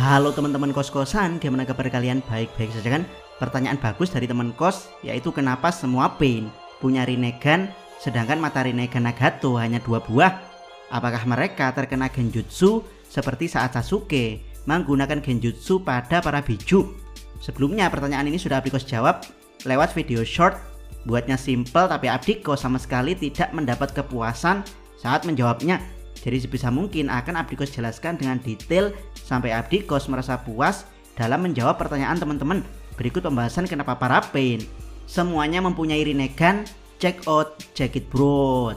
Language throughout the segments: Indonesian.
Halo teman-teman kos-kosan, gimana kabar kalian? Baik-baik saja kan? Pertanyaan bagus dari teman kos, yaitu kenapa semua Pain punya Rinnegan sedangkan mata Rinnegan Nagato hanya 2 buah? Apakah mereka terkena genjutsu seperti saat Sasuke menggunakan genjutsu pada para biju? Sebelumnya pertanyaan ini sudah Abdi Kos jawab lewat video short. Buatnya simple, tapi Abdi Kos sama sekali tidak mendapat kepuasan saat menjawabnya. Jadi sebisa mungkin akan Abdi Kos jelaskan dengan detail sampai Abdi Kos merasa puas dalam menjawab pertanyaan teman-teman. Berikut pembahasan kenapa para Pain semuanya mempunyai Rinnegan. Check out, check it bro.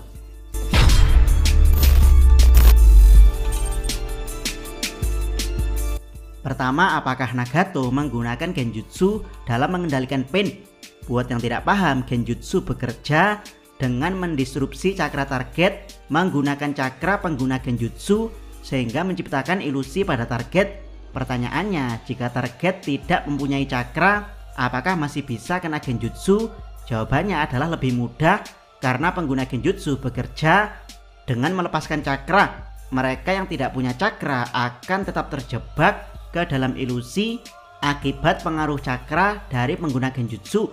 Pertama, apakah Nagato menggunakan genjutsu dalam mengendalikan Pain? Buat yang tidak paham, genjutsu bekerja dengan mendisrupsi cakra target menggunakan cakra pengguna genjutsu sehingga menciptakan ilusi pada target. Pertanyaannya, jika target tidak mempunyai cakra, apakah masih bisa kena genjutsu? Jawabannya adalah lebih mudah karena pengguna genjutsu bekerja dengan melepaskan cakra. Mereka yang tidak punya cakra akan tetap terjebak ke dalam ilusi akibat pengaruh cakra dari pengguna genjutsu.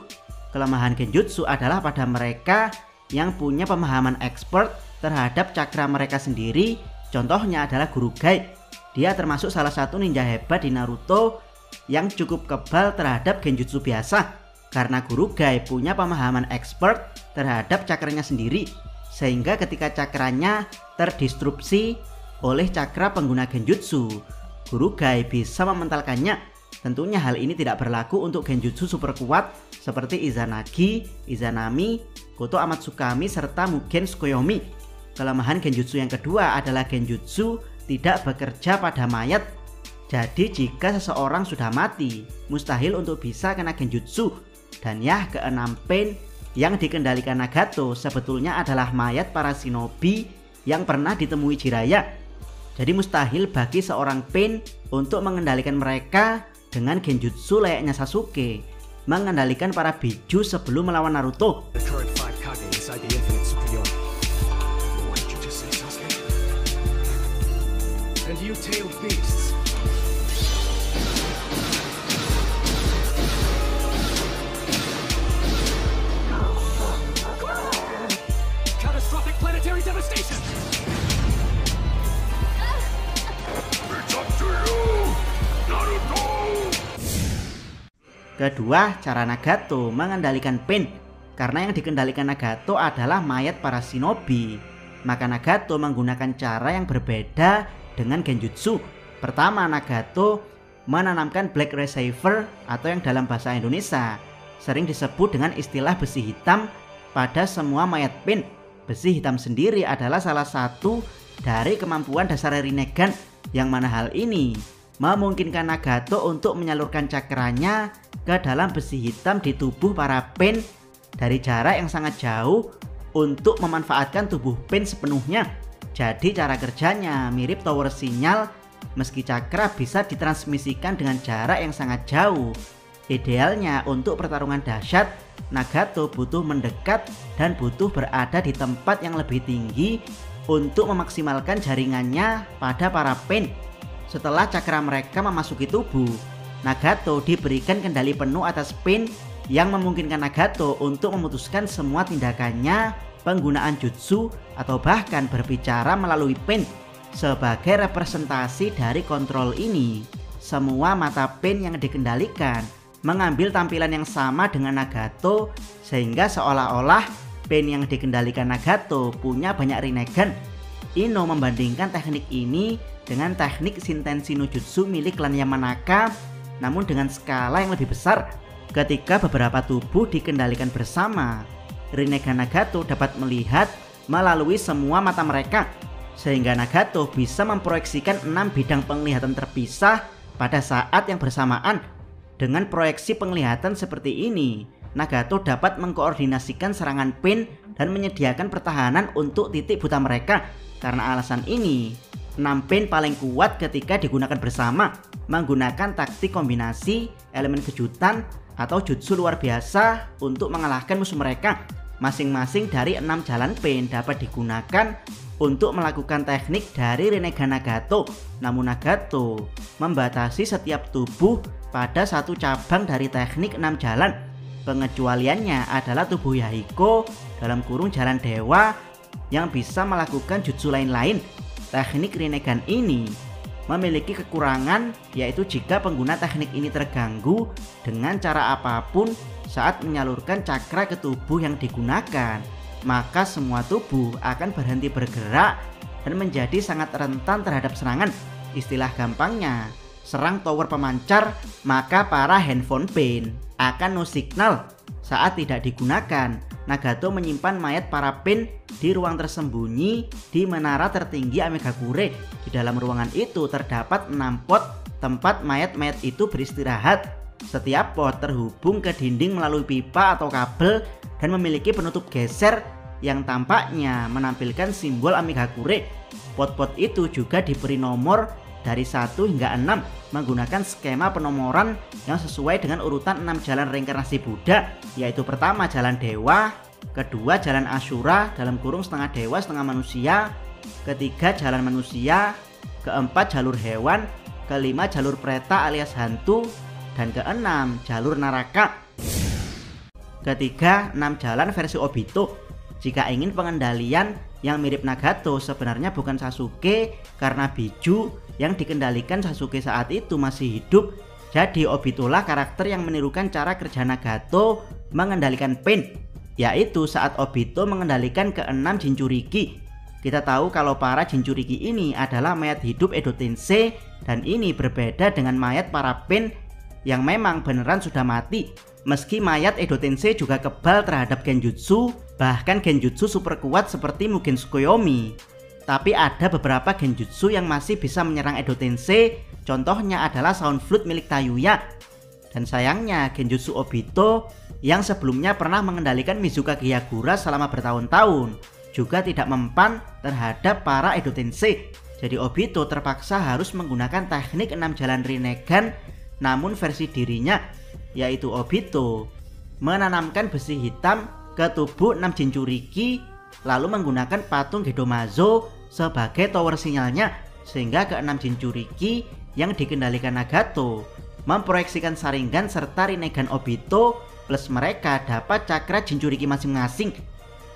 Kelemahan genjutsu adalah pada mereka yang punya pemahaman expert terhadap cakra mereka sendiri. Contohnya adalah Gurugai. Dia termasuk salah satu ninja hebat di Naruto yang cukup kebal terhadap genjutsu biasa, karena Gurugai punya pemahaman expert terhadap cakranya sendiri, sehingga ketika cakranya terdistrupsi oleh cakra pengguna genjutsu, Gurugai bisa mementalkannya. Tentunya hal ini tidak berlaku untuk genjutsu super kuat seperti Izanagi, Izanami, Koto Amatsukami, serta Mugen Tsukuyomi. Kelemahan genjutsu yang kedua adalah genjutsu tidak bekerja pada mayat. Jadi jika seseorang sudah mati, mustahil untuk bisa kena genjutsu. Dan ya, keenam Pain yang dikendalikan Nagato sebetulnya adalah mayat para shinobi yang pernah ditemui Jiraiya. Jadi mustahil bagi seorang Pain untuk mengendalikan mereka dengan genjutsu layaknya Sasuke mengendalikan para biju sebelum melawan Naruto. Kedua, cara Nagato mengendalikan Pain. Karena yang dikendalikan Nagato adalah mayat para shinobi, maka Nagato menggunakan cara yang berbeda dengan genjutsu. Pertama, Nagato menanamkan Black Receiver atau yang dalam bahasa Indonesia sering disebut dengan istilah besi hitam pada semua mayat Pain. Besi hitam sendiri adalah salah satu dari kemampuan dasar Rinnegan, yang mana hal ini memungkinkan Nagato untuk menyalurkan cakranya ke dalam besi hitam di tubuh para Pain dari jarak yang sangat jauh untuk memanfaatkan tubuh Pain sepenuhnya. Jadi cara kerjanya mirip tower sinyal, meski cakra bisa ditransmisikan dengan jarak yang sangat jauh. Idealnya untuk pertarungan dahsyat, Nagato butuh mendekat dan butuh berada di tempat yang lebih tinggi untuk memaksimalkan jaringannya pada para Pain. Setelah cakra mereka memasuki tubuh, Nagato diberikan kendali penuh atas Pain yang memungkinkan Nagato untuk memutuskan semua tindakannya, penggunaan jutsu, atau bahkan berbicara melalui Pain. Sebagai representasi dari kontrol ini, semua mata Pain yang dikendalikan mengambil tampilan yang sama dengan Nagato, sehingga seolah-olah Pain yang dikendalikan Nagato punya banyak Rinnegan. Ino membandingkan teknik ini dengan teknik Shintenshi no Jutsu milik klan Yamanaka, namun dengan skala yang lebih besar. Ketika beberapa tubuh dikendalikan bersama, Rinnegan Nagato dapat melihat melalui semua mata mereka, sehingga Nagato bisa memproyeksikan 6 bidang penglihatan terpisah pada saat yang bersamaan. Dengan proyeksi penglihatan seperti ini, Nagato dapat mengkoordinasikan serangan Pain dan menyediakan pertahanan untuk titik buta mereka. Karena alasan ini, 6 Pain paling kuat ketika digunakan bersama, menggunakan taktik kombinasi elemen kejutan atau jutsu luar biasa untuk mengalahkan musuh mereka. Masing-masing dari 6 jalan Pain dapat digunakan untuk melakukan teknik dari Rinnegan Nagato. Namun Nagato membatasi setiap tubuh pada satu cabang dari teknik 6 jalan. Pengecualiannya adalah tubuh Yahiko dalam kurung jalan dewa yang bisa melakukan jutsu lain-lain. Teknik Rinnegan ini memiliki kekurangan, yaitu jika pengguna teknik ini terganggu dengan cara apapun saat menyalurkan cakra ke tubuh yang digunakan, maka semua tubuh akan berhenti bergerak dan menjadi sangat rentan terhadap serangan. Istilah gampangnya, serang tower pemancar, maka para handphone pain akan no signal saat tidak digunakan. Nagato menyimpan mayat para pain di ruang tersembunyi di menara tertinggi Amegakure. Di dalam ruangan itu terdapat 6 pot tempat mayat-mayat itu beristirahat. Setiap pot terhubung ke dinding melalui pipa atau kabel dan memiliki penutup geser yang tampaknya menampilkan simbol Amegakure. Pot-pot itu juga diberi nomor dari 1 hingga 6 menggunakan skema penomoran yang sesuai dengan urutan 6 jalan reinkarnasi Buddha, yaitu pertama jalan dewa, kedua jalan Ashura dalam kurung setengah dewa setengah manusia, ketiga jalan manusia, keempat jalur hewan, kelima jalur preta alias hantu, dan keenam jalur neraka. Ketiga, 6 jalan versi Obito. Jika ingin pengendalian yang mirip Nagato, sebenarnya bukan Sasuke karena Biju yang dikendalikan Sasuke saat itu masih hidup. Jadi Obito lah karakter yang menirukan cara kerja Nagato mengendalikan pain, yaitu saat Obito mengendalikan ke-6 Jinchuriki. Kita tahu kalau para Jinchuriki ini adalah mayat hidup Edo Tensei, dan ini berbeda dengan mayat para pain yang memang beneran sudah mati. Meski mayat Edo Tensei juga kebal terhadap genjutsu, bahkan genjutsu super kuat seperti Mugen Tsukuyomi, tapi ada beberapa genjutsu yang masih bisa menyerang Edo Tensei. Contohnya adalah Sound Flute milik Tayuya. Dan sayangnya genjutsu Obito yang sebelumnya pernah mengendalikan Mizuka Gyagura selama bertahun-tahun juga tidak mempan terhadap para Edo Tensei. Jadi Obito terpaksa harus menggunakan teknik 6 jalan Rinnegan, namun versi dirinya, yaitu Obito menanamkan besi hitam ke tubuh 6 Jinchuriki lalu menggunakan patung Gedomazo sebagai tower sinyalnya, sehingga ke-6 Jinchuriki yang dikendalikan Nagato memproyeksikan Sharingan serta Rinnegan Obito, plus mereka dapat cakra Jinchuriki masing-masing.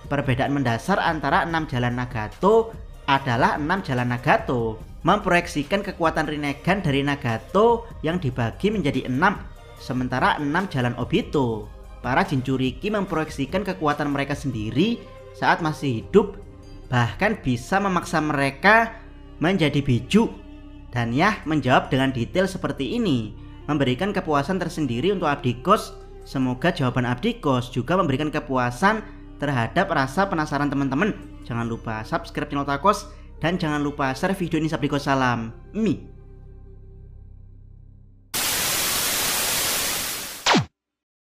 Perbedaan mendasar antara 6 jalan Nagato adalah 6 jalan Nagato memproyeksikan kekuatan Rinnegan dari Nagato yang dibagi menjadi 6, sementara 6 jalan Obito, para Jinchuriki memproyeksikan kekuatan mereka sendiri saat masih hidup, bahkan bisa memaksa mereka menjadi Biju. Dan ya, menjawab dengan detail seperti ini memberikan kepuasan tersendiri untuk Abdikos. Semoga jawaban Abdikos juga memberikan kepuasan terhadap rasa penasaran teman-teman. Jangan lupa subscribe channel Takos dan jangan lupa share video ini. Abdikos salam Mi.